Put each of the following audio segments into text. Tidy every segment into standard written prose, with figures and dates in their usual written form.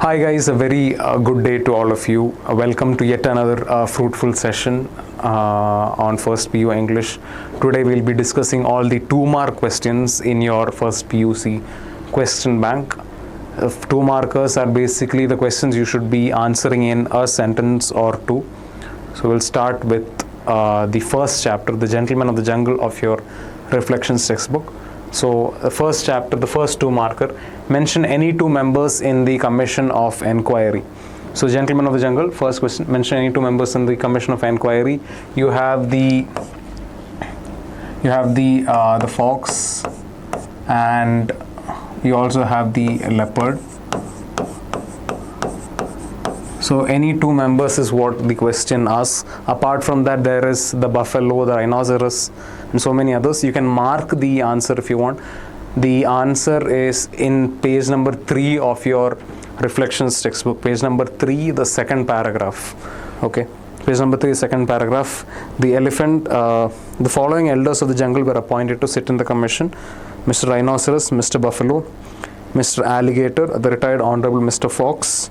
Hi guys, a very good day to all of you. Welcome to yet another fruitful session on first PU English. Today we'll be discussing all the 2-mark questions in your first PUC question bank. 2 markers are basically the questions you should be answering in a sentence or two. So we'll start with the first chapter, The Gentleman of the Jungle of your Reflections textbook. So the first chapter, the first 2 marker, mention any 2 members in the Commission of Enquiry. So Gentleman of the Jungle, first question, mention any 2 members in the Commission of Enquiry. You have the fox, and you also have the leopard. So any 2 members is what the question asks. Apart from that, there is the buffalo, the rhinoceros, and so many others. You can mark the answer if you want. The answer is in page number 3 of your Reflections textbook. Page number 3, the second paragraph. Okay. Page number 3, second paragraph. The elephant, the following elders of the jungle were appointed to sit in the commission: Mr. Rhinoceros, Mr. Buffalo, Mr. Alligator, the retired Honorable Mr. Fox,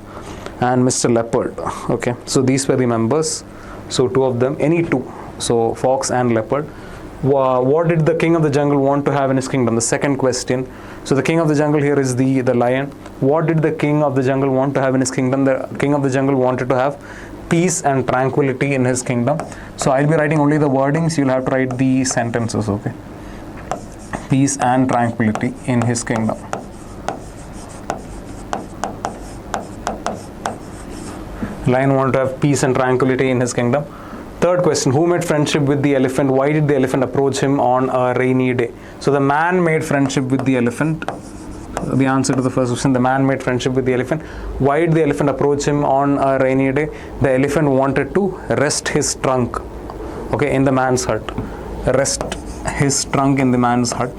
and Mr. Leopard. Okay, so these were the members. So 2 of them, any 2. So fox and leopard. What did the king of the jungle want to have in his kingdom? The second question. So the king of the jungle here is the lion. What did the king of the jungle want to have in his kingdom? The king of the jungle wanted to have peace and tranquility in his kingdom. So I'll be writing only the wordings. You'll have to write the sentences. Okay, peace and tranquility in his kingdom. Lion wanted to have peace and tranquility in his kingdom. Third question, who made friendship with the elephant? Why did the elephant approach him on a rainy day? So the man made friendship with the elephant. The answer to the first question, the man made friendship with the elephant. Why did the elephant approach him on a rainy day? The elephant wanted to rest his trunk, okay, in the man's hut. Rest his trunk in the man's hut.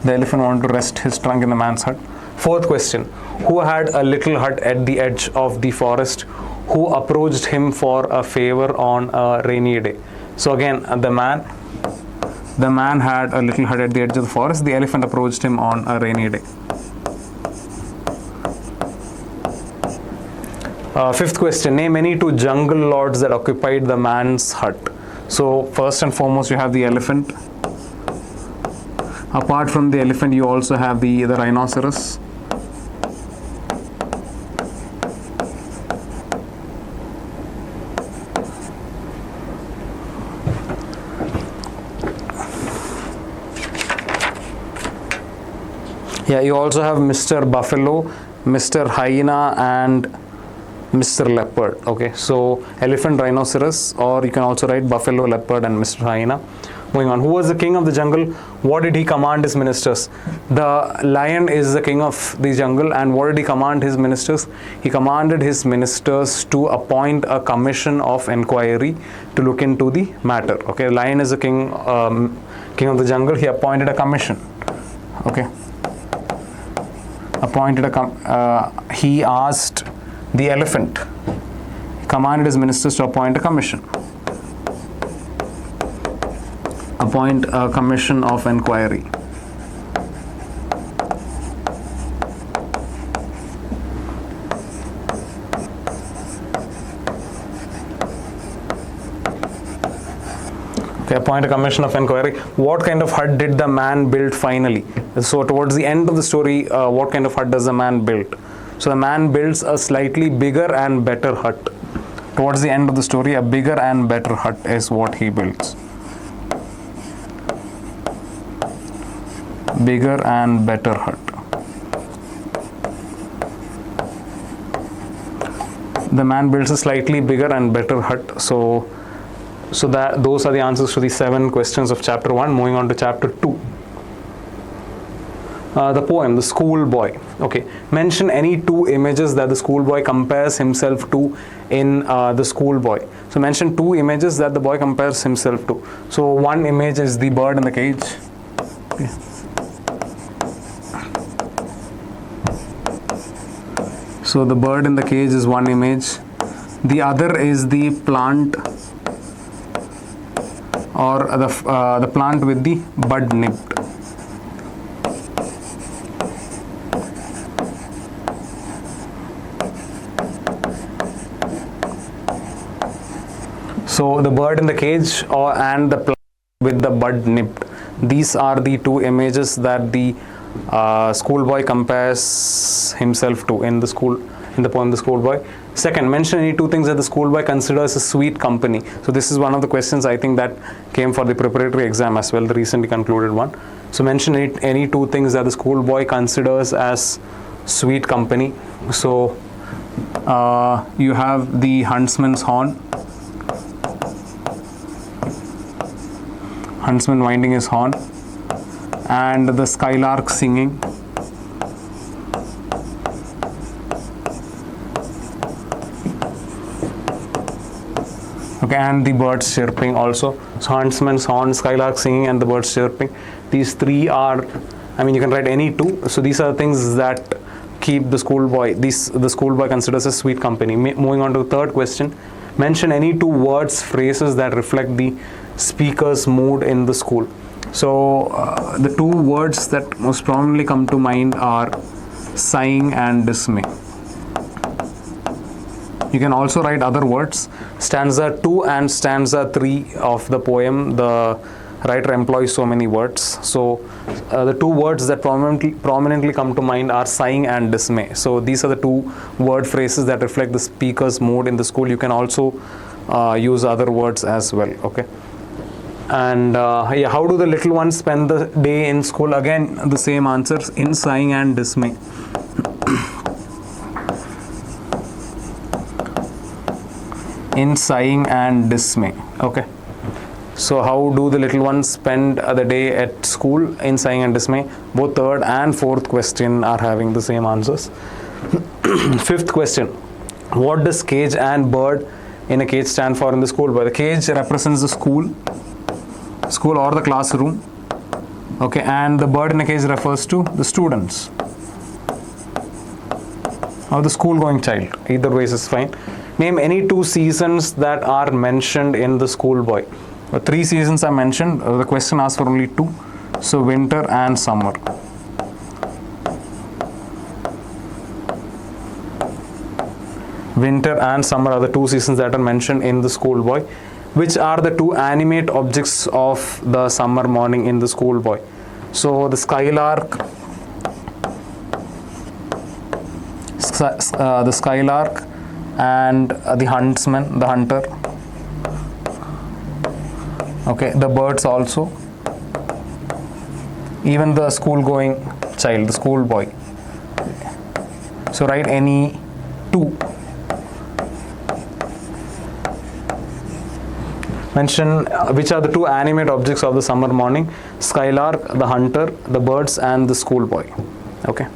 The elephant wanted to rest his trunk in the man's hut. Fourth question, who had a little hut at the edge of the forest? Who approached him for a favor on a rainy day? So again, the man had a little hut at the edge of the forest. The elephant approached him on a rainy day. Fifth question, name any 2 jungle lords that occupied the man's hut. So first and foremost, you have the elephant. Apart from the elephant, you also have the rhinoceros. Yeah, you also have Mr. Buffalo, Mr. Hyena, and Mr. Leopard. Okay, so elephant, rhinoceros, or you can also write buffalo, leopard, and Mr. Hyena. Moving on, who was the king of the jungle? What did he command his ministers? The lion is the king of the jungle, and what did he command his ministers? He commanded his ministers to appoint a commission of enquiry to look into the matter. Okay, lion is the king of the jungle. He appointed a commission. Okay. He asked the elephant, he commanded his ministers to appoint a commission. Appoint a commission of enquiry. Okay, appoint a commission of enquiry. What kind of hut did the man build finally? So towards the end of the story, what kind of hut does the man build? So the man builds a slightly bigger and better hut. Towards the end of the story, a bigger and better hut is what he builds. Bigger and better hut. The man builds a slightly bigger and better hut. So those are the answers to the 7 questions of chapter 1. Moving on to chapter 2. The poem, The Schoolboy. Okay, mention any 2 images that the schoolboy compares himself to in The Schoolboy. So mention 2 images that the boy compares himself to. So one image is the bird in the cage. Okay. So the bird in the cage is one image. The other is the plant, or the plant with the bud nipped. So the bird in the cage and the plant with the bud nipped. These are the two images that the schoolboy compares himself to in the poem The Schoolboy. Second, mention any two things that the schoolboy considers a sweet company. So this is one of the questions I think that came for the preparatory exam as well, the recently concluded one. So mention any two things that the schoolboy considers as sweet company. So you have the huntsman's horn, huntsman winding his horn, and the skylark singing, okay, and the birds chirping also. So huntsman's horn, skylark singing, and the birds chirping. These three are, I mean, you can write any two. So these are the things that keep the schoolboy, the schoolboy considers a sweet company. Moving on to the third question, mention any two words, phrases that reflect the speaker's mood in the school. So the two words that most prominently come to mind are sighing and dismay. You can also write other words. Stanza 2 and stanza 3 of the poem, the writer employs so many words. So the two words that prominently come to mind are sighing and dismay. So these are the two word phrases that reflect the speaker's mood in the school. You can also use other words as well, okay. And yeah, how do the little ones spend the day in school? Again, the same answers, in sighing and dismay. In sighing and dismay, okay. So how do the little ones spend the day at school? In sighing and dismay. Both third and fourth question are having the same answers. Fifth question, what does cage and bird in a cage stand for in the school? But the cage represents the school or the classroom, okay, and the bird in a cage refers to the students or the school going child. Either ways is fine. Name any two seasons that are mentioned in the schoolboy. Three seasons are mentioned. The question asks for only two. So winter and summer. Winter and summer are the two seasons that are mentioned in the schoolboy. Which are the two animate objects of the summer morning in the schoolboy? So the skylark, and the huntsman, the hunter, okay, the birds also, even the school going child, the schoolboy. So write any two. Mention which are the two animate objects of the summer morning: skylark, the hunter, the birds, and the schoolboy. Okay.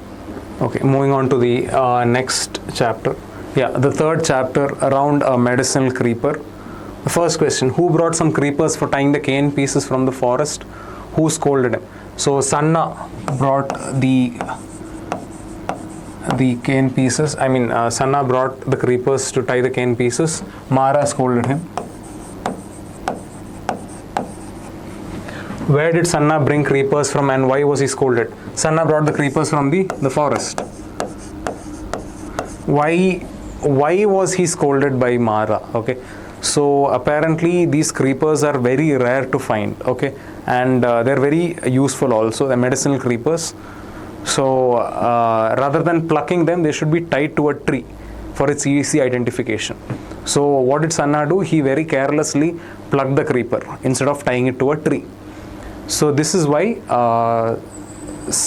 Okay. Moving on to the next chapter. Yeah, the third chapter, around a medicinal creeper. The first question: who brought some creepers for tying the cane pieces from the forest? Who scolded him? So Sanna brought the cane pieces. Sanna brought the creepers to tie the cane pieces. Mara scolded him. Where did Sanna bring creepers from and why was he scolded? Sanna brought the creepers from the forest. Why was he scolded by Mara? Okay, so apparently these creepers are very rare to find, okay, and they're very useful also, the medicinal creepers. So rather than plucking them, they should be tied to a tree for its easy identification. So what did Sanna do? He very carelessly plucked the creeper instead of tying it to a tree. So this is why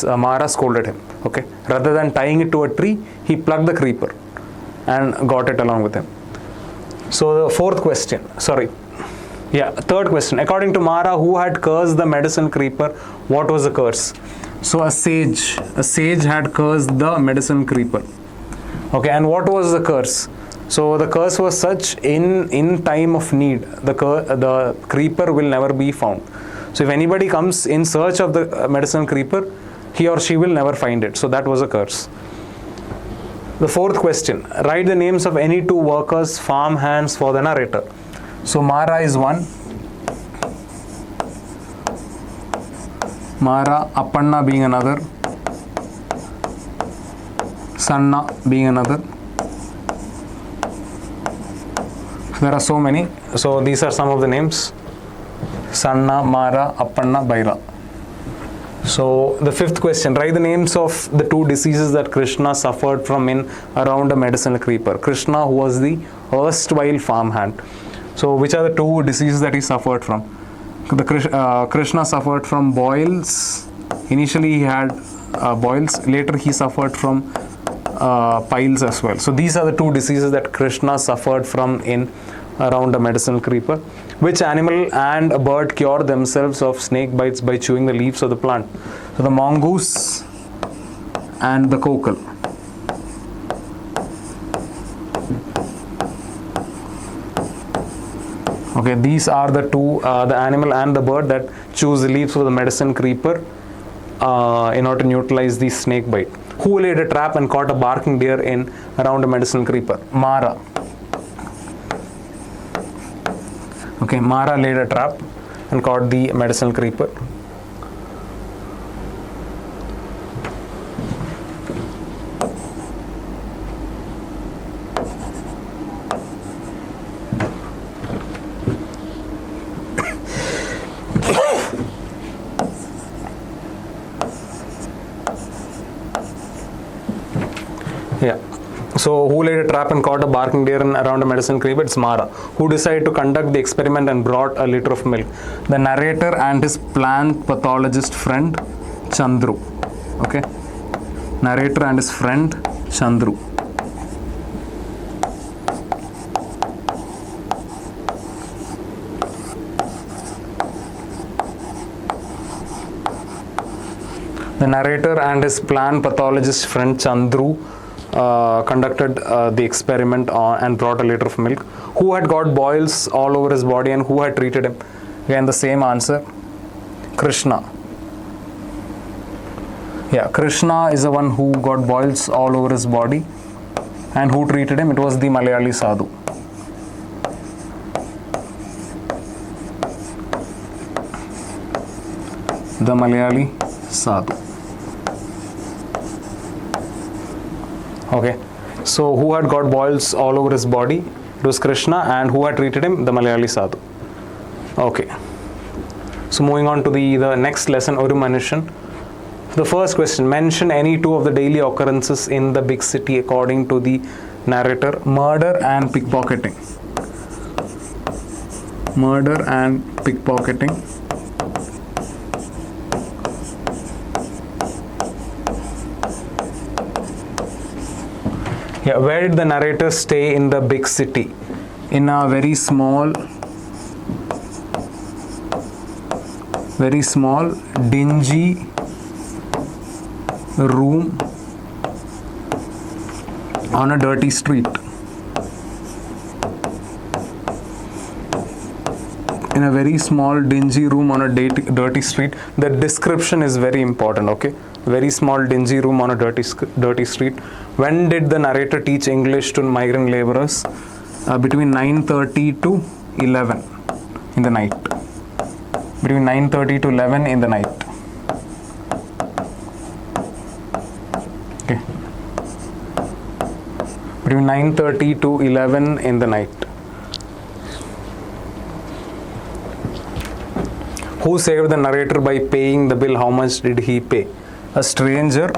Mara scolded him, okay. Rather than tying it to a tree, he plucked the creeper and got it along with him. So the third question, according to Mara, who had cursed the medicine creeper? What was the curse? So a sage had cursed the medicine creeper, okay. And what was the curse? So the curse was such: in time of need, the creeper will never be found. So if anybody comes in search of the medicine creeper, he or she will never find it. So that was a curse. The fourth question, write the names of any two workers, farm hands, for the narrator. So Mara is one. Mara, Appanna being another, Sanna being another. There are so many. So these are some of the names: Sanna, Mara, Appanna, Baira. So the fifth question, write the names of the two diseases that Krishna suffered from in Around a Medicinal Creeper. Krishna, who was the erstwhile farmhand. So which are the two diseases that he suffered from? Krishna suffered from boils. Initially he had boils. Later he suffered from piles as well. So these are the two diseases that Krishna suffered from in Around a Medicinal Creeper. Which animal and a bird cure themselves of snake bites by chewing the leaves of the plant? So the mongoose and the cockle. Okay, these are the two, the animal and the bird that chews the leaves of the medicine creeper in order to neutralize the snake bite. Who laid a trap and caught a barking deer in Around a Medicinal Creeper? Mara. Okay, Mara laid a trap and caught the medicinal creeper. Yeah. So who laid a trap and caught a barking deer in Around a Medicinal Creeper? It's Mara. Who decided to conduct the experiment and brought a liter of milk? The narrator and his plant pathologist friend Chandru. Okay. Narrator and his friend Chandru. The narrator and his plant pathologist friend Chandru conducted the experiment and brought a liter of milk. Who had got boils all over his body and who had treated him? Again, the same answer. Krishna. Yeah, Krishna is the one who got boils all over his body. And who treated him? It was the Malayali sadhu. The Malayali sadhu. Okay, so who had got boils all over his body? It was Krishna. And who had treated him? The Malayali sadhu. Okay, so moving on to the next lesson, Oru Manushan. The first question, mention any two of the daily occurrences in the big city according to the narrator. Murder and pickpocketing. Murder and pickpocketing. Yeah, where did the narrator stay in the big city? In a very small, dingy room on a dirty street. In a very small, dingy room on a dirty street. The description is very important, okay? Very small, dingy room on a dirty street. When did the narrator teach English to migrant laborers? Between 9:30 to 11 in the night. Between 9:30 to 11 in the night. Okay. Between 9:30 to 11 in the night. Who saved the narrator by paying the bill? How much did he pay? A stranger.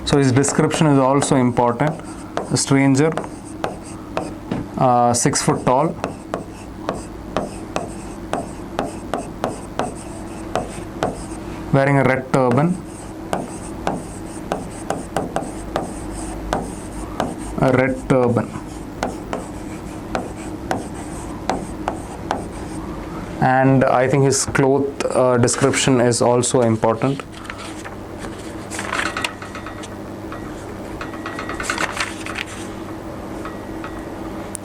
So his description is also important. A stranger, 6 foot tall, wearing a red turban, and I think his cloth description is also important.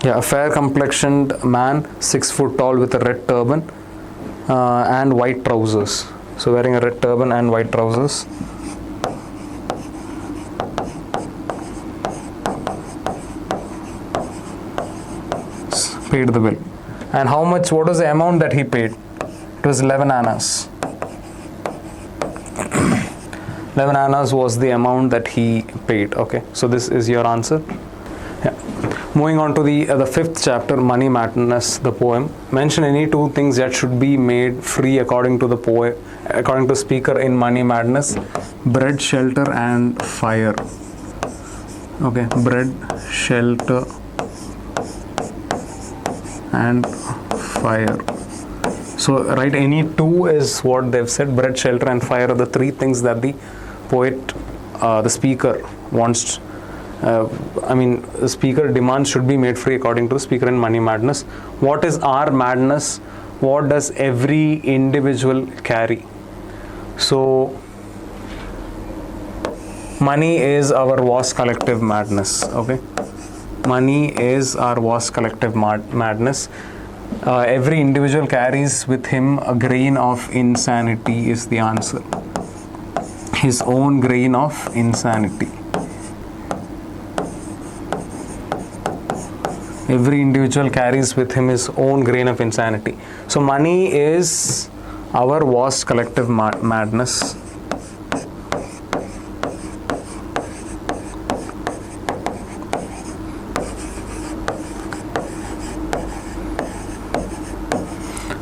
Yeah, a fair complexioned man, 6 foot tall with a red turban and white trousers. So wearing a red turban and white trousers. Paid the bill. And how much, what was the amount that he paid? It was 11 annas. 11 annas was the amount that he paid. Okay, so this is your answer. Yeah. Moving on to the fifth chapter, Money Madness, the poem. Mention any two things that should be made free according to the poet, according to speaker in Money Madness: bread, shelter, and fire. Okay, bread, shelter, and fire. So write any two is what they've said. Bread, shelter, and fire are the three things that the poet, the speaker wants. The speaker demands should be made free according to the speaker in Money Madness. What is our madness? What does every individual carry? So, money is our vast collective madness. Okay, money is our vast collective madness. Every individual carries with him a grain of insanity is the answer. His own grain of insanity. Every individual carries with him his own grain of insanity. So money is our vast collective madness.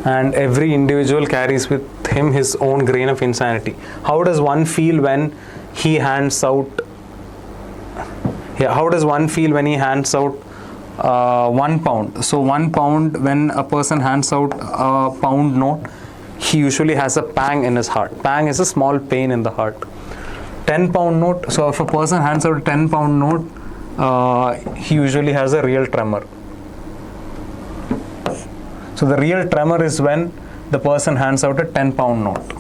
And every individual carries with him his own grain of insanity. How does one feel when he hands out? How does one feel when he hands out £1? So £1, when a person hands out a pound note, he usually has a pang in his heart. Pang is a small pain in the heart. £10 note. So if a person hands out a £10 note, he usually has a real tremor. So the real tremor is when the person hands out a £10 note.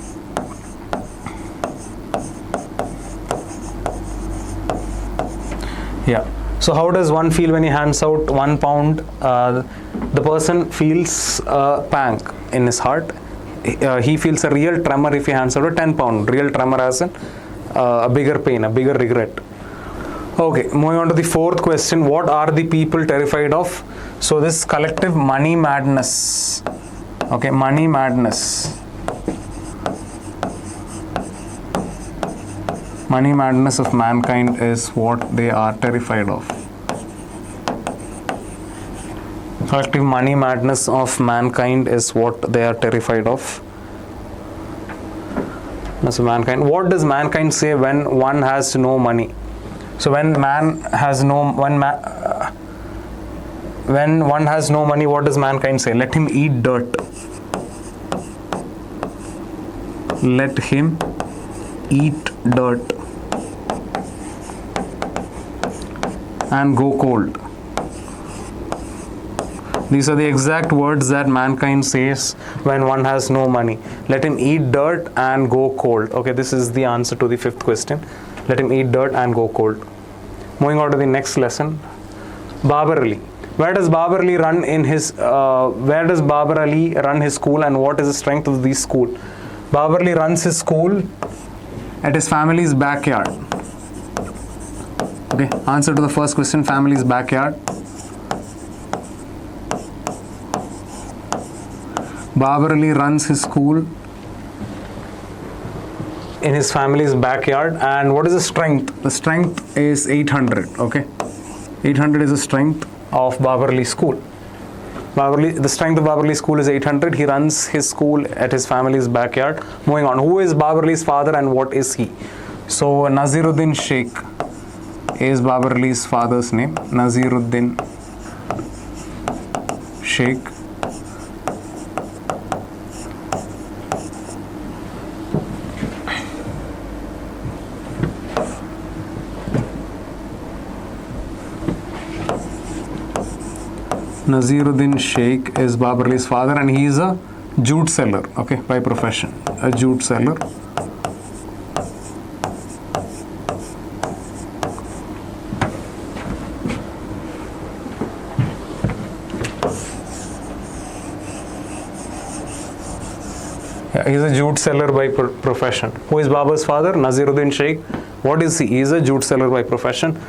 Yeah. So how does one feel when he hands out £1? The person feels a pang in his heart. He feels a real tremor if he hands out a £10. Real tremor as in a bigger pain, a bigger regret. Okay, moving on to the fourth question. What are the people terrified of? So this collective money madness. Okay, money madness. Money madness of mankind is what they are terrified of. Collective money madness of mankind is what they are terrified of. That's mankind. What does mankind say when one has no money? So when one has no money, what does mankind say? Let him eat dirt. Let him eat dirt and go cold. These are the exact words that mankind says when one has no money. Let him eat dirt and go cold. Okay, this is the answer to the fifth question. Let him eat dirt and go cold. Moving on to the next lesson. Babar Ali. Where does Babar Ali run his school, and what is the strength of the school? Babar Ali runs his school at his family's backyard. Okay, answer to the first question, family's backyard. Babar Ali runs his school in his family's backyard. And what is the strength? The strength is 800. Okay, 800 is the strength of Babar Ali school. The strength of Babar Ali school is 800. He runs his school at his family's backyard. Moving on. Who is Babar Ali's father and what is he? So Naziruddin Sheikh is Babar Ali's father's name. Naziruddin Sheikh. Naziruddin Sheikh is Babar Ali's father, and he is a jute seller, okay, by profession, a jute seller. Yeah, he is a jute seller by profession. Who is Babar's father? Naziruddin Sheikh. What is he? He is a jute seller by profession.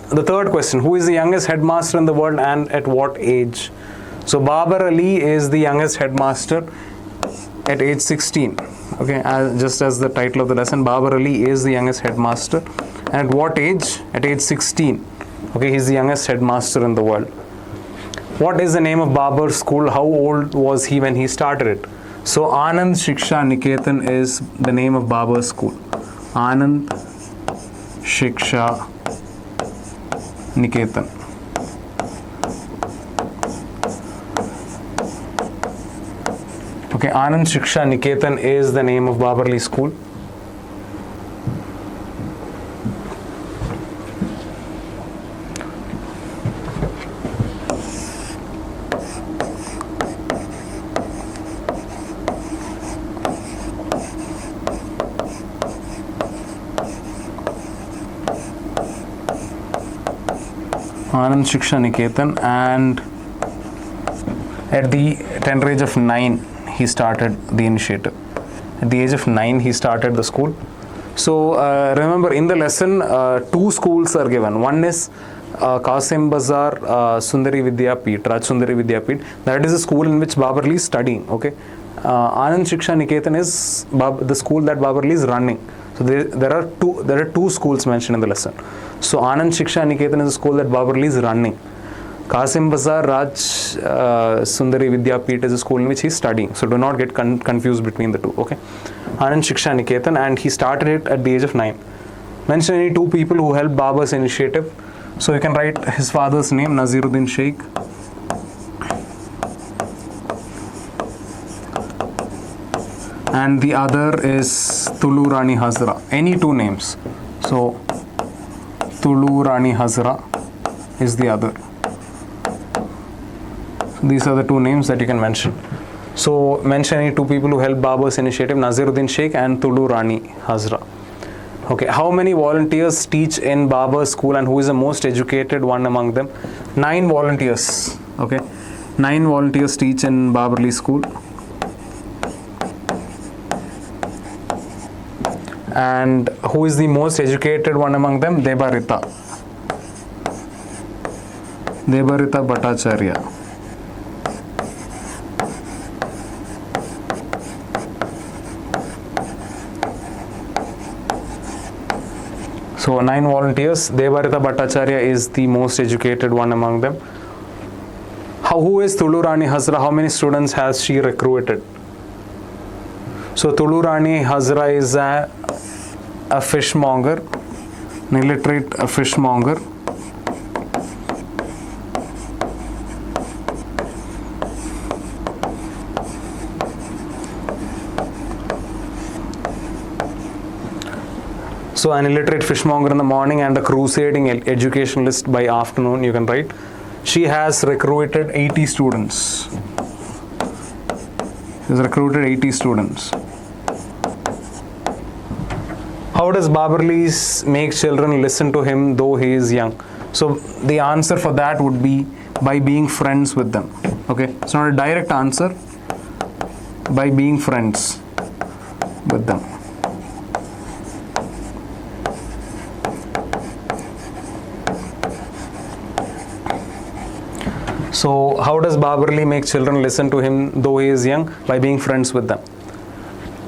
The third question, who is the youngest headmaster in the world and at what age? So Babar Ali is the youngest headmaster at age 16. Okay, just as the title of the lesson, Babar Ali is the youngest headmaster. And at what age? At age 16. Okay, he's the youngest headmaster in the world. What is the name of Babur's school? How old was he when he started it? So Anand Shiksha Niketan is the name of Babur's school. Anand Shiksha Niketan. Okay, Anand Shiksha Niketan is the name of Baburli school. Anand Shiksha Niketan, and at the tender age of 9 he started the initiative. At the age of 9 he started the school. So remember, in the lesson 2 schools are given. One is Qasim Bazar Sundari Vidyapit, Raj Sundari Vidyapit. That is a school in which Baburli is studying. Okay, Anand Shiksha Niketan is the school that Baburli is running. So there are two schools mentioned in the lesson. So Anand Shiksha Niketan is a school that Baburli is running. Qasim Bazar Raj Sundari Vidyapit is a school in which he is studying. So do not get confused between the two. Okay, Anand Shiksha Niketan, and he started it at the age of 9. Mention any 2 people who helped Babur's initiative. So you can write his father's name, Naziruddin Sheikh. And the other is Tulu Rani Hazra. Any 2 names. So Tulu Rani Hazra is the other. So these are the 2 names that you can mention. So mention any 2 people who helped Babur's initiative, Naziruddin Sheikh and Tulu Rani Hazra. Okay, how many volunteers teach in Babur's school, and who is the most educated one among them? 9 volunteers. Okay, 9 volunteers teach in Baburli school. And who is the most educated one among them? Debarita Bhattacharya. So 9 volunteers. Debarita Bhattacharya is the most educated one among them. Who is Tulu Rani Hazra? How many students has she recruited? So Tulu Rani Hazra is a fishmonger, an illiterate fishmonger. So an illiterate fishmonger in the morning and a crusading educationalist by afternoon, you can write. She has recruited 80 students. She has recruited 80 students. How does Baburli make children listen to him though he is young? So the answer for that would be by being friends with them. Okay, it's not a direct answer. By being friends with them. So how does Baburli make children listen to him though he is young? By being friends with them.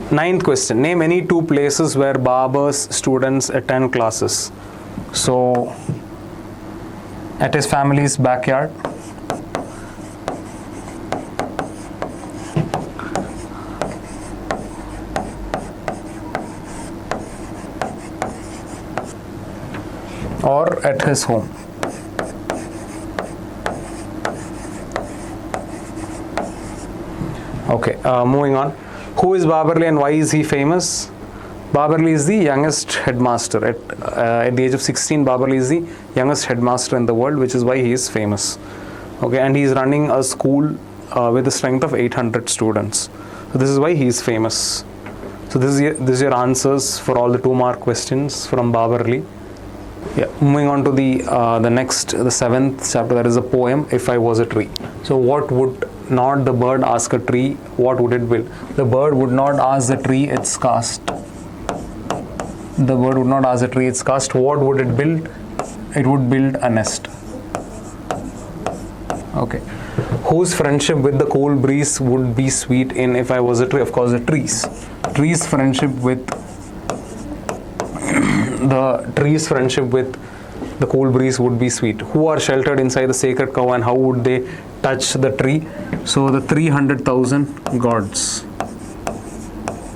9th question. Name any 2 places where Babur's students attend classes. So at his family's backyard, or at his home. Okay, moving on. Who is Baburli and why is he famous? Baburli is the youngest headmaster. At the age of 16, Baburli is the youngest headmaster in the world, which is why he is famous. Okay, and he is running a school with a strength of 800 students. So this is why he is famous. So this is your answers for all the 2-mark questions from Baburli. Yeah, moving on to the next, the 7th chapter, that is a poem, If I Was a Tree. So what would not the bird ask a tree? What would it build? The bird would not ask the tree its caste. The bird would not ask the tree its caste. What would it build? It would build a nest. Okay. Whose friendship with the cool breeze would be sweet in If I Was a Tree? Of course, the trees. Trees' friendship with The cool breeze would be sweet. Who are sheltered inside the sacred cow and how would they touch the tree? So the 300,000 gods.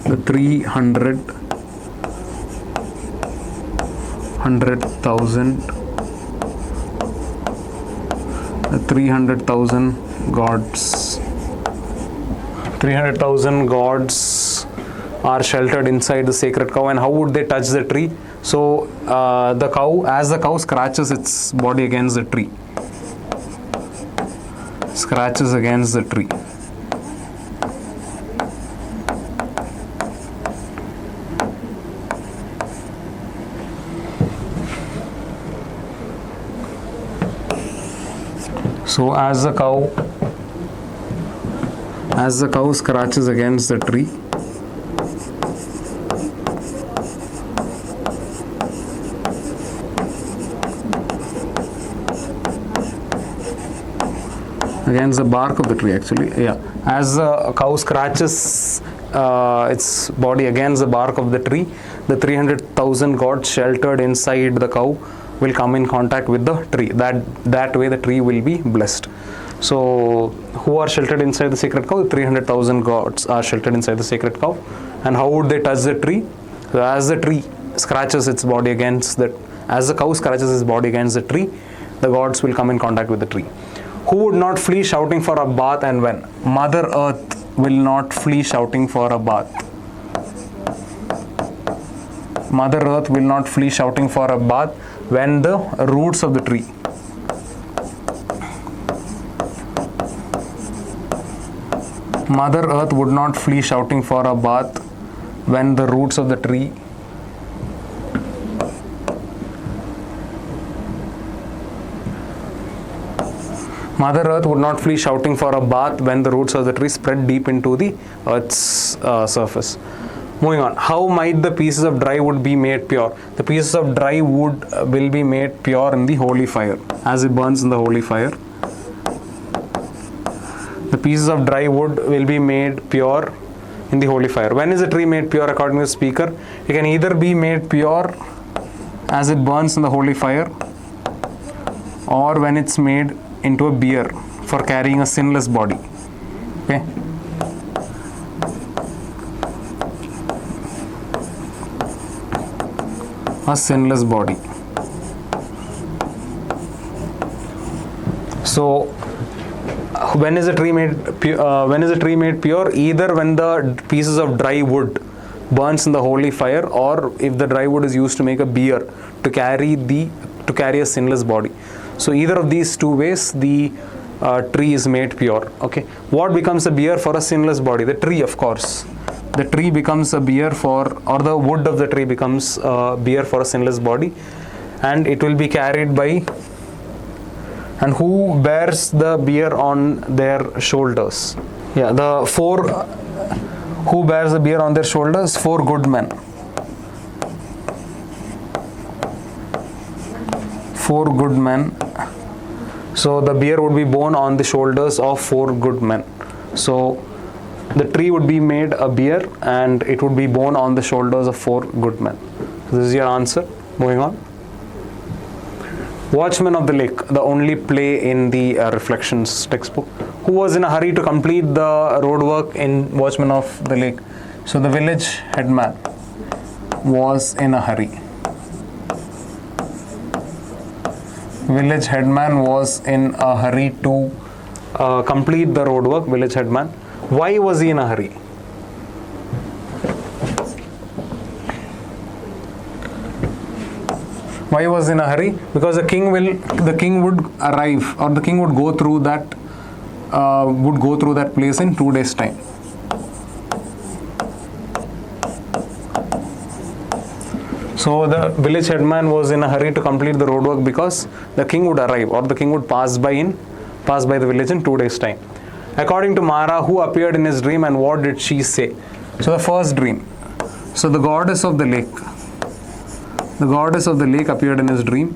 The 300,000 gods. 300,000 gods are sheltered inside the sacred cow, and how would they touch the tree? So the cow scratches its body against the tree. Scratches against the tree. So as the cow scratches against the tree, against the bark of the tree, actually, yeah. As the cow scratches its body against the bark of the tree, the 300,000 gods sheltered inside the cow will come in contact with the tree. That way the tree will be blessed. So who are sheltered inside the sacred cow? 300,000 gods are sheltered inside the sacred cow. And how would they touch the tree? So as the tree scratches its body against as the cow scratches its body against the tree, the gods will come in contact with the tree. Who would not flee shouting for a bath and when? Mother Earth will not flee shouting for a bath. Mother Earth will not flee shouting for a bath when the roots of the tree. Mother Earth would not flee shouting for a bath when the roots of the tree. Mother Earth would not flee shouting for a bath when the roots of the tree spread deep into the earth's surface. Moving on, how might the pieces of dry wood be made pure? The pieces of dry wood will be made pure in the holy fire, as it burns in the holy fire. The pieces of dry wood will be made pure in the holy fire. When is a tree made pure according to the speaker? It can either be made pure as it burns in the holy fire, or when it's made into a bier for carrying a sinless body. Okay. A sinless body. So when is a tree made pure? Either when the pieces of dry wood burns in the holy fire, or if the dry wood is used to make a bier to carry a sinless body. So either of these two ways the tree is made pure. Okay. What becomes a bier for a sinless body? The tree, of course. The tree becomes a bier or the wood of the tree becomes a bier for a sinless body, and it will be carried by, and who bears the bier on their shoulders? Yeah, who bears the bier on their shoulders? 4 good men. 4 good men. So the bier would be borne on the shoulders of 4 good men. So the tree would be made a bier and it would be borne on the shoulders of 4 good men. So this is your answer. Moving on. Watchman of the Lake, the only play in the reflections textbook. Who was in a hurry to complete the road work in Watchman of the Lake? So the village headman was in a hurry. Village headman was in a hurry to complete the road work. Village headman. Why was he in a hurry? Why was he in a hurry? Because the king would arrive, or the king would go through that place in 2 days' time. So the village headman was in a hurry to complete the road work because the king would arrive, or the king would pass by the village in 2 days' time. According to Mara, who appeared in his dream and what did she say? So the first dream. So the goddess of the lake. The goddess of the lake appeared in his dream.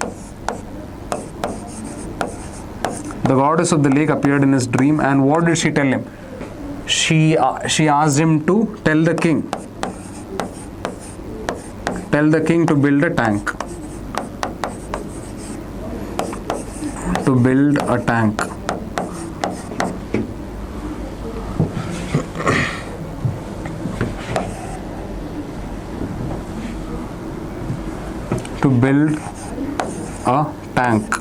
The goddess of the lake appeared in his dream, and what did she tell him? She asked him to tell the king to build a tank. To build a tank. To build a tank.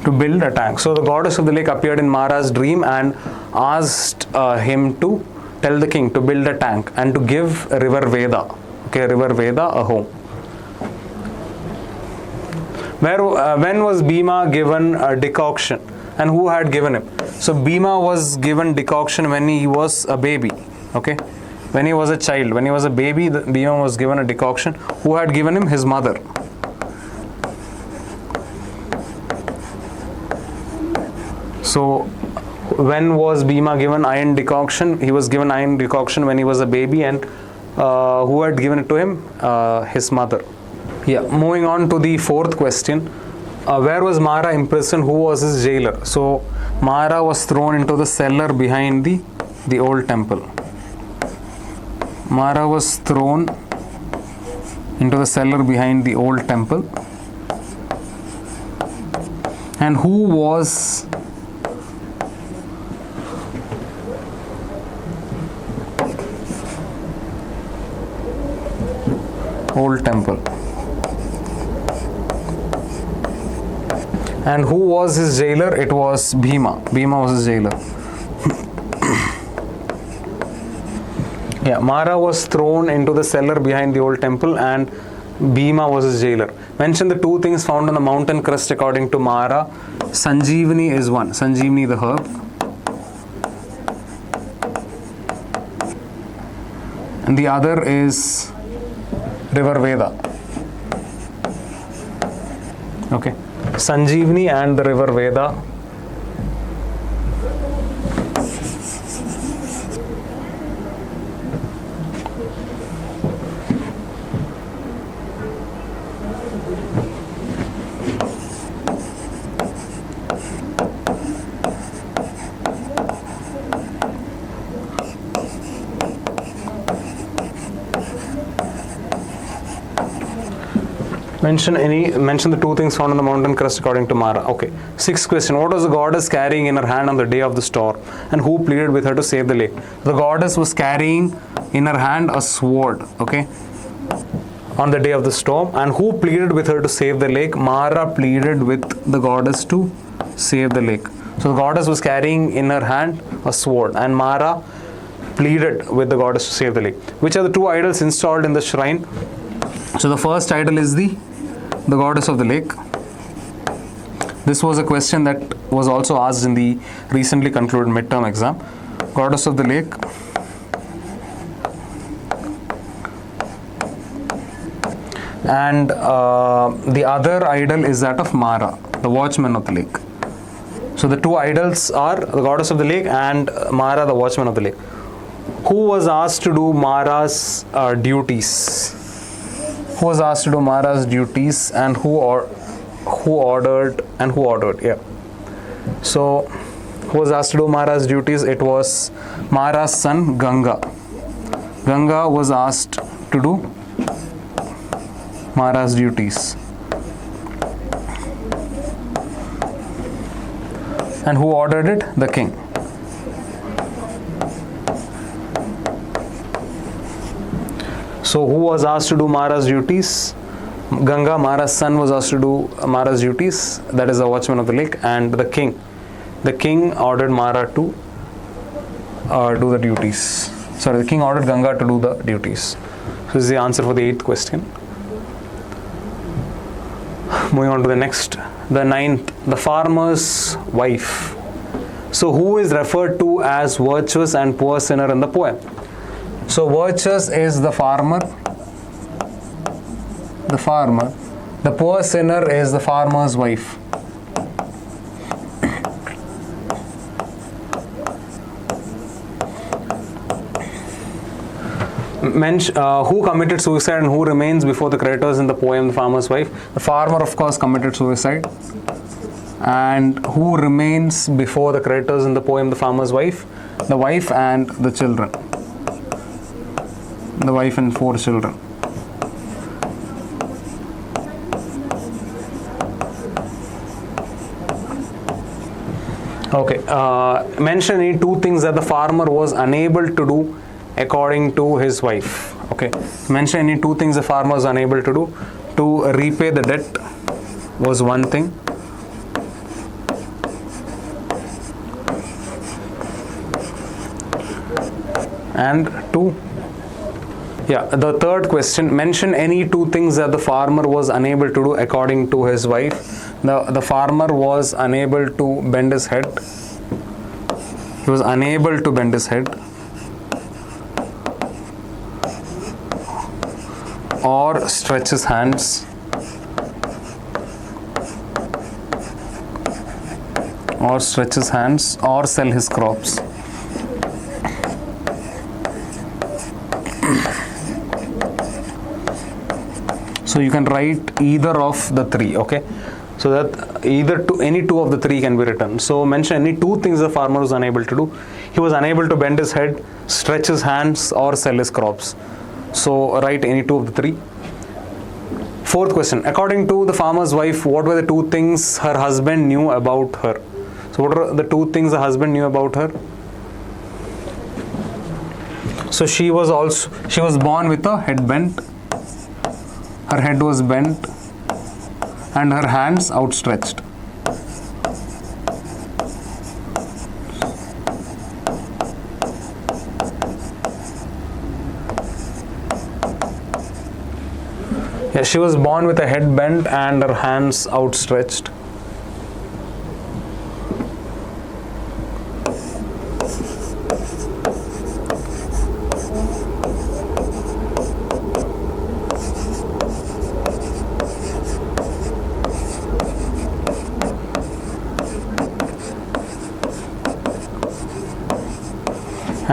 To build a tank. So the goddess of the lake appeared in Mara's dream and asked him to tell the king to build a tank and to give river Veda, river Veda a home. When was Bhima given a decoction, and who had given him? So Bhima was given decoction when he was a baby, when he was a child, when he was a baby, Bhima was given a decoction. Who had given him? His mother. So when was Bhima given iron decoction? He was given iron decoction when he was a baby, and who had given it to him? His mother. Yeah, moving on to the fourth question. Where was Mara imprisoned? Who was his jailer? So Mara was thrown into the cellar behind the old temple. Mara was thrown into the cellar behind the old temple. And who was old temple? And who was his jailer? It was Bhima. Bhima was his jailer. Yeah, Mara was thrown into the cellar behind the old temple and Bhima was his jailer. Mention the two things found on the mountain crest according to Mara. Sanjeevani is one. Sanjeevani, the herb. And the other is river Veda. Sanjeevani and the river Veda. Mention the two things found on the mountain crest according to Mara. Sixth question. What was the goddess carrying in her hand on the day of the storm, and who pleaded with her to save the lake? The goddess was carrying in her hand a sword, on the day of the storm. And who pleaded with her to save the lake? Mara pleaded with the goddess to save the lake. So the goddess was carrying in her hand a sword, and Mara pleaded with the goddess to save the lake. Which are the two idols installed in the shrine? So the first idol is the goddess of the lake. This was a question that was also asked in the recently concluded midterm exam. Goddess of the lake. And the other idol is that of Mara, the watchman of the lake. So the two idols are the goddess of the lake and Mara, the watchman of the lake. Who was asked to do Mara's duties? Who was asked to do Mara's duties and who ordered? Yeah. So who was asked to do Mara's duties? It was Mara's son Ganga. Ganga was asked to do Mara's duties. And who ordered it? The king. So who was asked to do Mara's duties? Ganga, Mara's son, was asked to do Mara's duties. That is the watchman of the lake. And the king. The king ordered Mara to do the duties. Sorry, the king ordered Ganga to do the duties. So this is the answer for the 8th question. Moving on to the next. The 9th. The farmer's wife. So who is referred to as virtuous and poor sinner in the poem? So virtuous is the farmer. The farmer. The poor sinner is the farmer's wife. Who committed suicide and who remains before the creditors in the poem The Farmer's Wife? The farmer, of course, committed suicide. And who remains before the creditors in the poem The Farmer's Wife? The wife and the children. The wife and 4 children. Okay. Mention any two things that the farmer was unable to do according to his wife. Okay. Mention any two things the farmer was unable to do. To repay the debt was one thing. And two. Yeah, the third question, mention any two things that the farmer was unable to do according to his wife. The farmer was unable to bend his head. He was unable to bend his head. Or stretch his hands. Or stretch his hands or sell his crops. So you can write either of the three, okay? So that any two of the three can be written. So mention any two things the farmer was unable to do. He was unable to bend his head, stretch his hands, or sell his crops. So write any two of the three. Fourth question. According to the farmer's wife, what were the two things her husband knew about her? So what are the two things the husband knew about her? So she was born with a head bent. Her head was bent and her hands outstretched. Yeah, she was born with a head bent and her hands outstretched.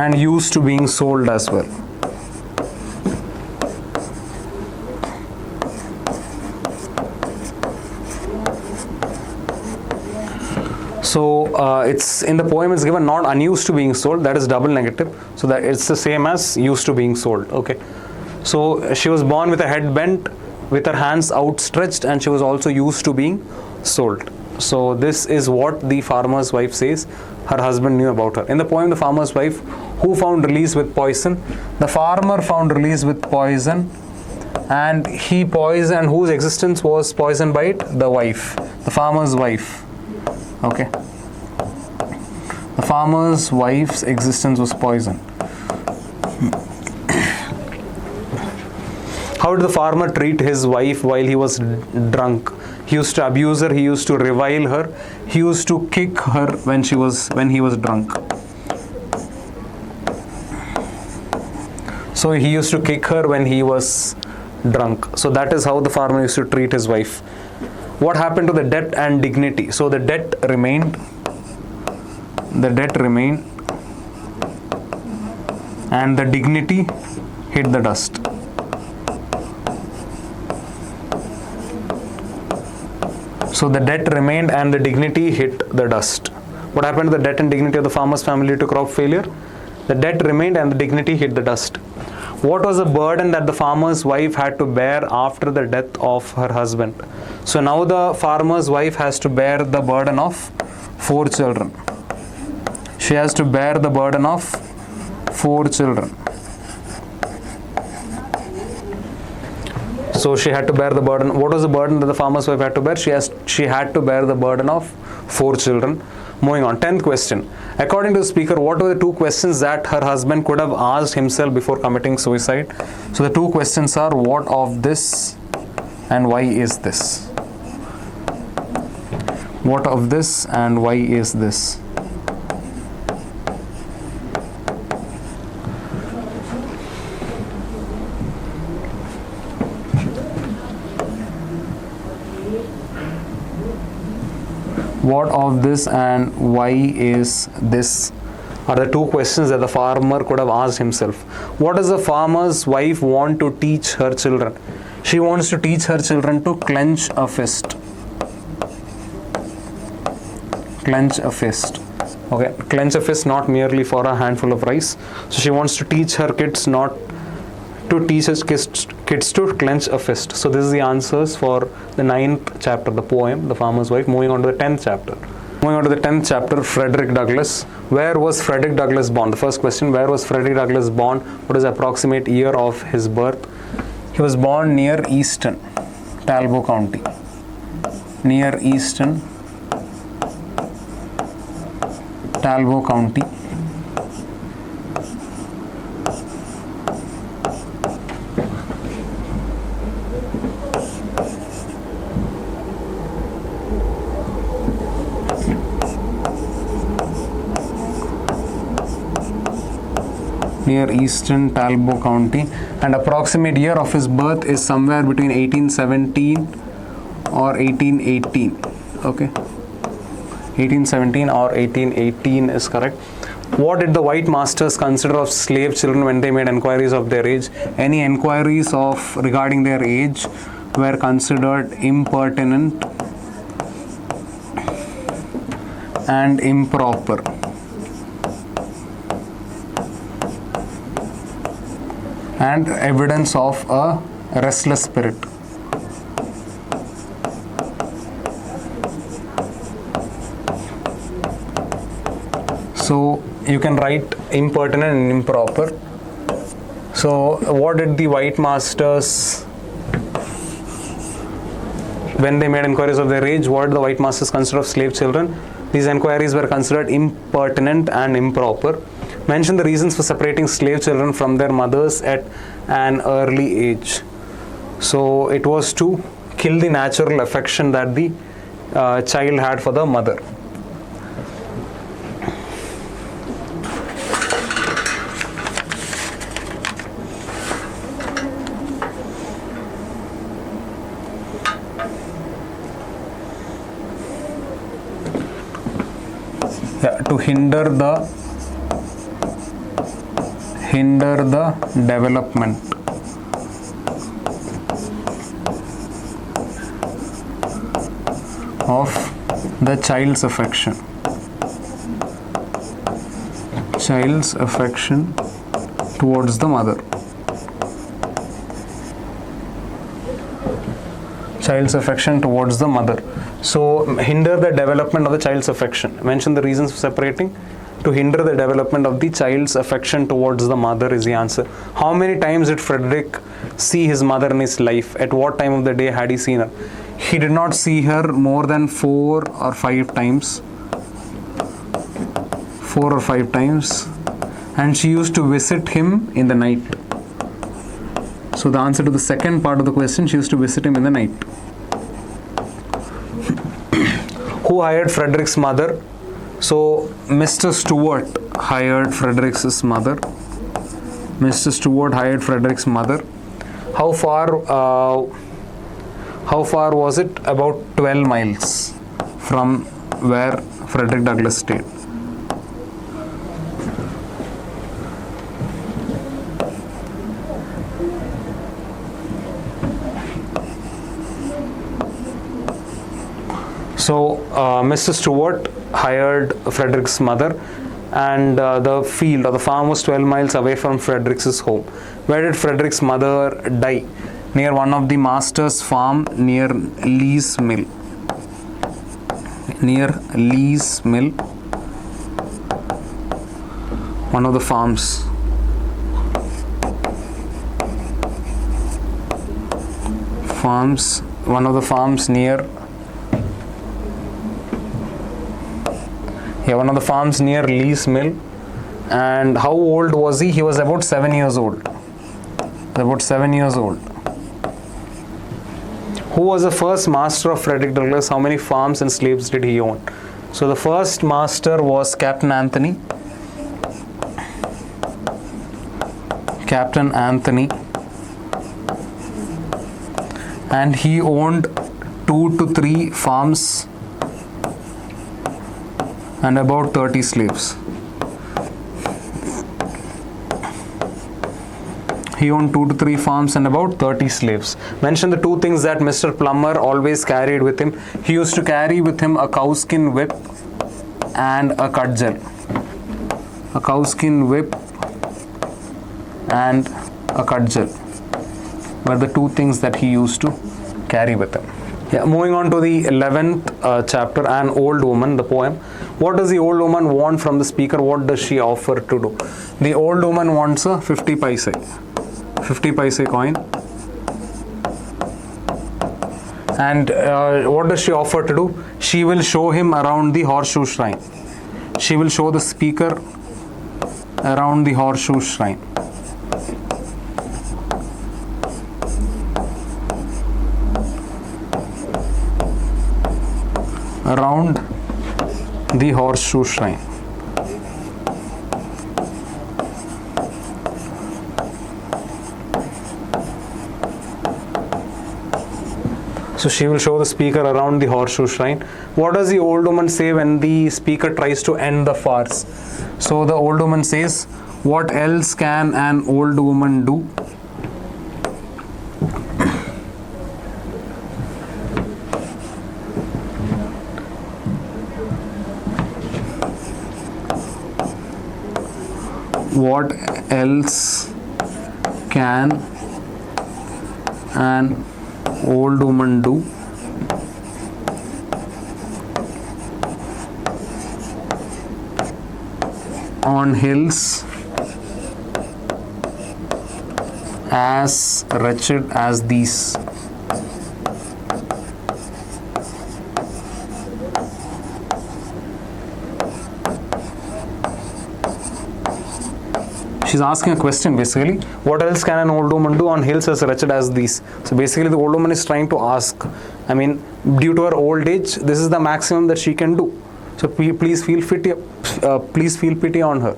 And used to being sold as well. So it's in the poem it's given not unused to being sold, that is double negative, so that it's the same as used to being sold. Okay, so she was born with a head bent, with her hands outstretched, and she was also used to being sold. So this is what the farmer's wife says her husband knew about her. In the poem, the farmer's wife, who found release with poison? The farmer found release with poison, and he poisoned, whose existence was poisoned by it? The wife, the farmer's wife. Okay, the farmer's wife's existence was poisoned. How did the farmer treat his wife while he was drunk? He used to abuse her, he used to revile her, he used to kick her when he was drunk. So he used to kick her when he was drunk. So that is how the farmer used to treat his wife. What happened to the debt and dignity? So the debt remained. The debt remained. And the dignity hit the dust. So the debt remained and the dignity hit the dust. What happened to the debt and dignity of the farmer's family due to crop failure? The debt remained and the dignity hit the dust. What was the burden that the farmer's wife had to bear after the death of her husband? So now the farmer's wife has to bear the burden of 4 children. She has to bear the burden of 4 children. So she had to bear the burden. What was the burden that the farmer's wife had to bear? She had to bear the burden of 4 children. Moving on, 10th question. According to the speaker, what were the 2 questions that her husband could have asked himself before committing suicide? So the 2 questions are, what of this and why is this? What of this and why is this? What of this and why is this are the 2 questions that the farmer could have asked himself. What does the farmer's wife want to teach her children? She wants to teach her children to clench a fist. Clench a fist. Okay, clench a fist not merely for a handful of rice. So she wants to teach her kids not to teach his kids to clench a fist. So this is the answers for the 9th chapter, the poem, The Farmer's Wife. Moving on to the 10th chapter. Moving on to the 10th chapter, Frederick Douglass. Where was Frederick Douglass born? The first question, where was Frederick Douglass born? What is the approximate year of his birth? He was born near Easton, Talbot County. Near Easton, Talbot County. Near Easton, Talbot County, and approximate year of his birth is somewhere between 1817 or 1818. Okay, 1817 or 1818 is correct. What did the white masters consider of slave children when they made enquiries of their age? Any enquiries of regarding their age were considered impertinent and improper. And evidence of a restless spirit. So you can write impertinent and improper. So what did the white masters, when they made inquiries of their age, what did the white masters consider of slave children? These inquiries were considered impertinent and improper. Mention the reasons for separating slave children from their mothers at an early age. So it was to kill the natural affection that the child had for the mother. To hinder the development of the child's affection towards the mother. Child's affection towards the mother. So hinder the development of the child's affection. Mention the reasons for separating. To hinder the development of the child's affection towards the mother is the answer. How many times did Frederick see his mother in his life? At what time of the day had he seen her? He did not see her more than 4 or 5 times. 4 or 5 times. And she used to visit him in the night. So the answer to the second part of the question, she used to visit him in the night. Who hired Frederick's mother? So Mr. Stewart hired Frederick's mother. Mr. Stewart hired Frederick's mother. How far was it? About 12 miles from where Frederick Douglass stayed. So Mr. Stewart hired Frederick's mother, and the field or the farm was 12 miles away from Frederick's home. Where did Frederick's mother die? Near one of the master's farm near Lee's Mill. Near Lee's Mill. One of the farms. One of the farms near one of the farms near Lee's Mill. And how old was he? He was about 7 years old. About 7 years old. Who was the first master of Frederick Douglass? How many farms and slaves did he own? So the first master was Captain Anthony. Captain Anthony. And he owned 2 to 3 farms and about 30 slaves. He owned 2 to 3 farms and about 30 slaves. Mention the 2 things that Mr. Plummer always carried with him. He used to carry with him a cowskin whip and a cudgel. A cowskin whip and a cudgel were the 2 things that he used to carry with him. Yeah, moving on to the 11th chapter, An Old Woman, the poem. What does the old woman want from the speaker? What does she offer to do? The old woman wants a 50 paise coin. And what does she offer to do? She will show him around the horseshoe shrine. She will show the speaker around the horseshoe shrine. Around the horseshoe shrine. So she will show the speaker around the horseshoe shrine. What does the old woman say when the speaker tries to end the farce? So the old woman says, what else can an old woman do? What else can an old woman do? On hills as wretched as these. She's asking a question basically. What else can an old woman do on hills as wretched as these? So basically the old woman is trying to ask, I mean, due to her old age, this is the maximum that she can do. So please feel pity on her,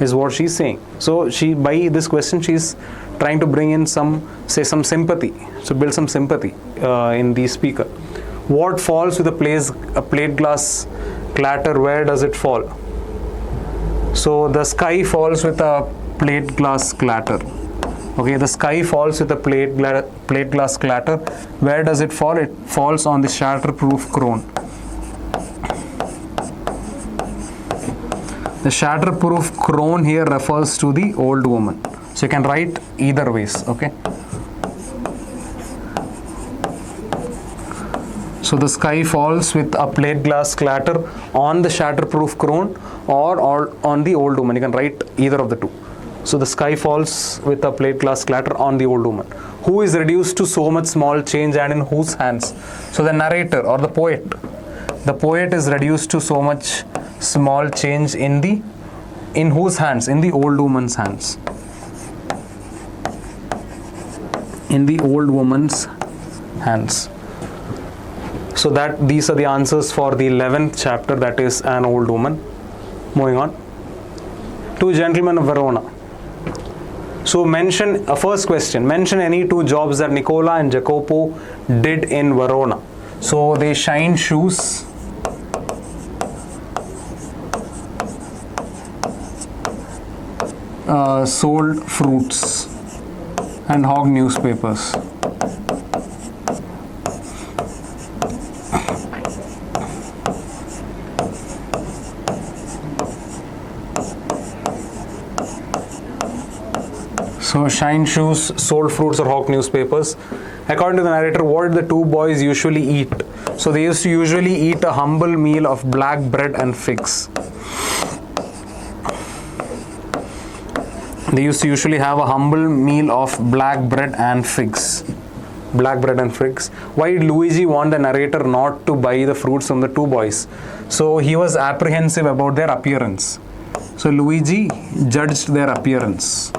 is what she's saying. So she, by this question, she's trying to bring in some sympathy. So build some sympathy in the speaker. What falls with a plate glass clatter? Where does it fall? So the sky falls with a plate glass clatter. Okay, the sky falls with a plate glass clatter. Where does it fall? It falls on the shatterproof crown. The shatterproof crown here refers to the old woman. So you can write either ways. Okay. So the sky falls with a plate glass clatter on the shatterproof crown or on the old woman. You can write either of the two. So the sky falls with a plate glass clatter on the old woman. Who is reduced to so much small change and in whose hands? So the narrator or the poet. The poet is reduced to so much small change in whose hands? In the old woman's hands. In the old woman's hands. So these are the answers for the 11th chapter, that is An Old Woman. Moving on. Two Gentlemen of Verona. So mention, first question, mention any two jobs that Nicola and Jacopo did in Verona. So they shined shoes, sold fruits and hogged newspapers. So shine shoes, sold fruits or hawk newspapers. According to the narrator, what did the two boys usually eat? So they used to usually eat a humble meal of black bread and figs. They used to usually have a humble meal of black bread and figs. Black bread and figs. Why did Luigi want the narrator not to buy the fruits from the two boys? So he was apprehensive about their appearance. So Luigi judged their appearance.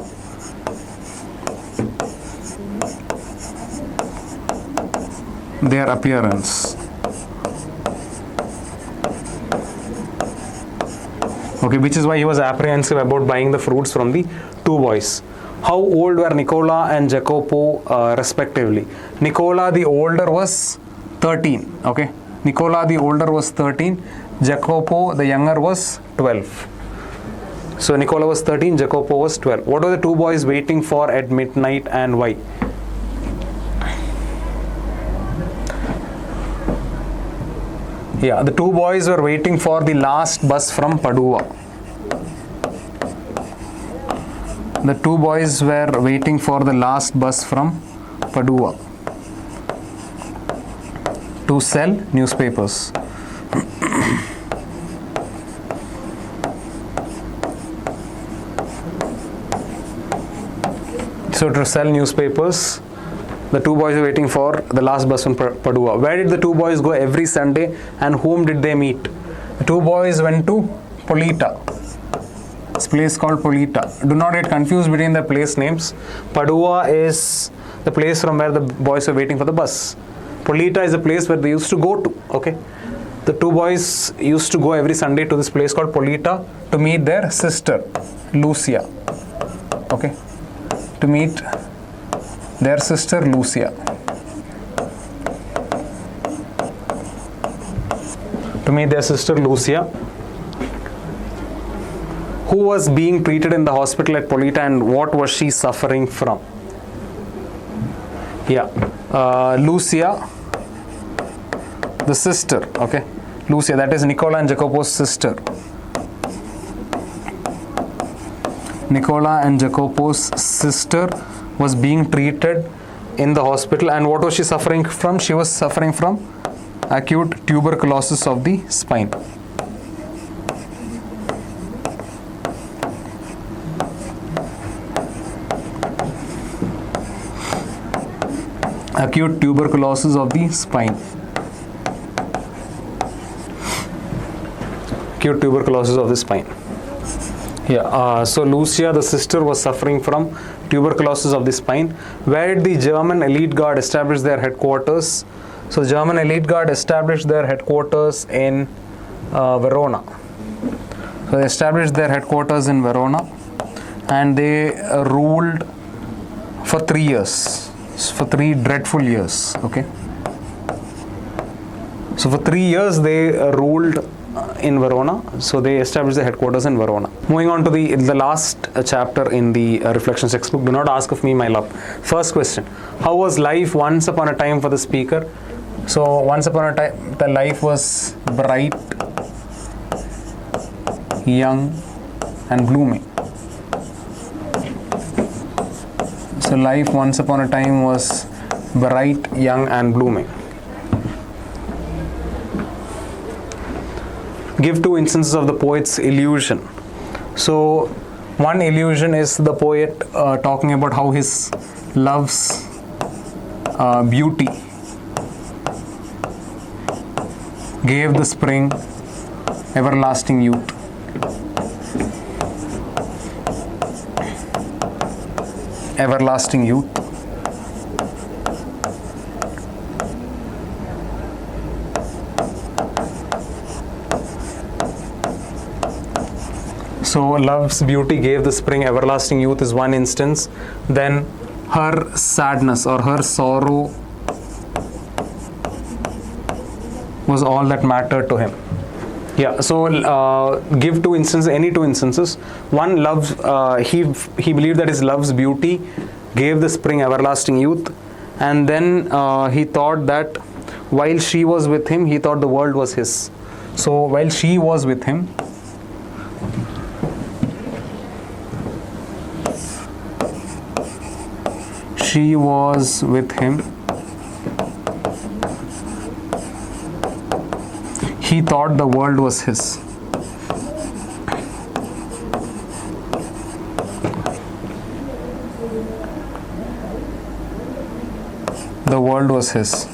Their appearance. Okay, which is why he was apprehensive about buying the fruits from the two boys. How old were Nicola and Jacopo respectively? Nicola the older was 13. Okay, Nicola the older was 13. Jacopo the younger was 12. So Nicola was 13, Jacopo was 12. What were the two boys waiting for at midnight and why? Yeah, the two boys were waiting for the last bus from Padua. The two boys were waiting for the last bus from Padua. To sell newspapers. So to sell newspapers, the two boys were waiting for the last bus from Padua. Where did the two boys go every Sunday and whom did they meet? The two boys went to Polita. This place called Polita. Do not get confused between the place names. Padua is the place from where the boys were waiting for the bus. Polita is the place where they used to go to. Okay. The two boys used to go every Sunday to this place called Polita to meet their sister, Lucia. Okay. To meet their sister, Lucia. To meet their sister, Lucia, who was being treated in the hospital at Polita, and what was she suffering from? Yeah, Lucia, the sister, okay. Lucia, that is Nicola and Jacopo's sister. Nicola and Jacopo's sister was being treated in the hospital, and what was she suffering from? She was suffering from acute tuberculosis of the spine. Acute tuberculosis of the spine. Acute tuberculosis of the spine. Yeah, so Lucia, the sister, was suffering from tuberculosis of the spine. Where did the German elite guard establish their headquarters? So the German elite guard established their headquarters in Verona. So they established their headquarters in Verona, and they ruled for 3 years, for 3 dreadful years. Okay. So for 3 years they ruled in Verona. So they established the headquarters in Verona. Moving on to the last chapter in the reflections textbook. Do not ask of me, my love. First question: how was life once upon a time for the speaker? So once upon a time, the life was bright, young, and blooming. So life once upon a time was bright, young, and blooming. Give 2 instances of the poet's illusion. So one illusion is the poet talking about how his loves beauty gave the spring everlasting youth. Everlasting youth. So love's beauty gave the spring everlasting youth is one instance. Then her sadness or her sorrow was all that mattered to him. Yeah, so give 2 instances, any 2 instances. One, love, he believed that his love's beauty gave the spring everlasting youth, and then he thought that while she was with him, he thought the world was his. So while she was with him, she was with him, he thought the world was his. The world was his.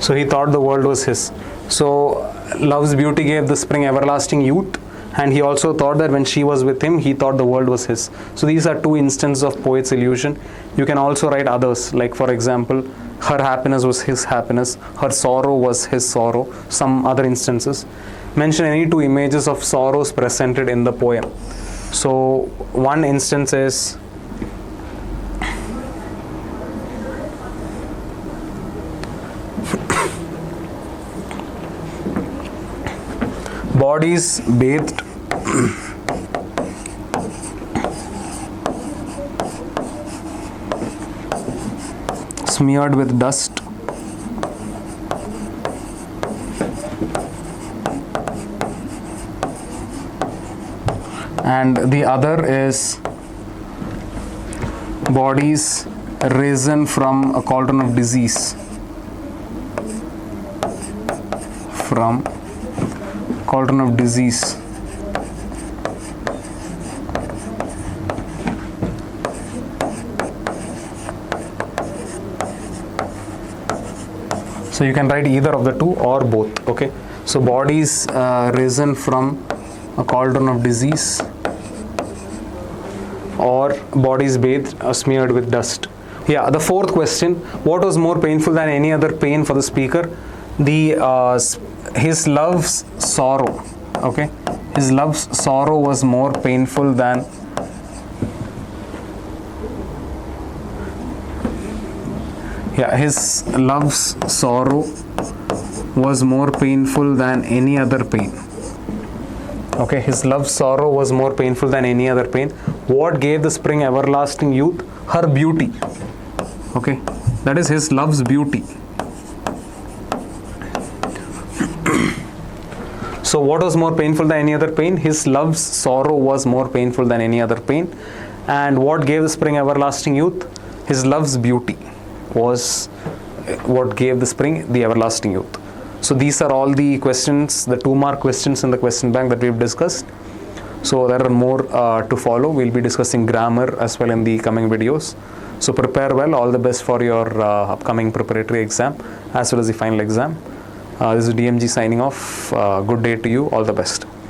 So he thought the world was his. So love's beauty gave the spring everlasting youth, and he also thought that when she was with him, he thought the world was his. So these are 2 instances of poet's illusion. You can also write others, like for example, her happiness was his happiness, her sorrow was his sorrow, some other instances. Mention any 2 images of sorrows presented in the poem. So one instance is bodies bathed smeared with dust, and the other is bodies risen from a cauldron of disease. From cauldron of disease. So you can write either of the two or both. Okay. So bodies risen from a cauldron of disease, or bodies bathed or smeared with dust. Yeah. The fourth question: what was more painful than any other pain for the speaker? His love's sorrow. Okay. His love's sorrow was more painful than his love's sorrow was more painful than any other pain. Okay, his love's sorrow was more painful than any other pain. What gave the spring everlasting youth? Her beauty. Okay, that is his love's beauty. So what was more painful than any other pain? His love's sorrow was more painful than any other pain. And what gave the spring everlasting youth? His love's beauty was what gave the spring the everlasting youth. So these are all the questions, the 2-mark questions in the question bank that we've discussed. So there are more to follow. We'll be discussing grammar as well in the coming videos. So prepare well. All the best for your upcoming preparatory exam as well as the final exam. This is DMG signing off. Good day to you. All the best.